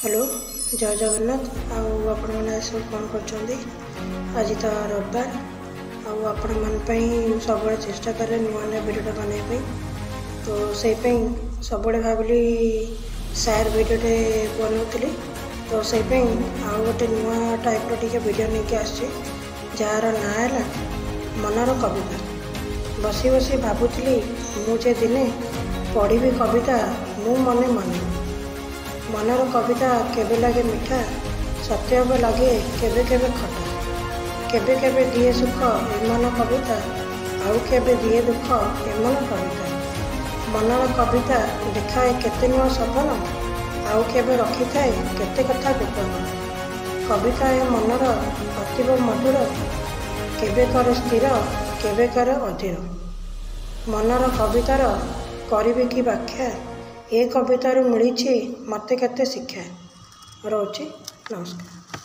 Hello जय जगन्नाथ आपण मैंने सब कौन कर आज तो रविवार आपण मन सब चेष्टा करें नुआ नुआ भिडियो बनवाई तो से सब भाविली सायर भिडियोटे बनाऊली तो से गोटे नुआ टाइप रे भिडियो नहीं आसी जार ना है मनर कविता बसी बसी भावुली मुझे दिने पढ़ी कविता मु मने मने मनर कविता केबे लगे मीठा सत्य लगे केबे केबे खटा केबे केबे दिए सुख एमन कविता आउ केबे दिए दुख एमन कविता मनर कविता देखाए केते नुआ सपन आउ केबे रखी थाए केते कथा गोपन कविता ए मनर अतीब मधुर केबे करे स्थिर केबे करे अधीर मनर कवितार करिबे की व्याख्या ए कवितारू मिली मते केते शिक्षा रोची नमस्कार।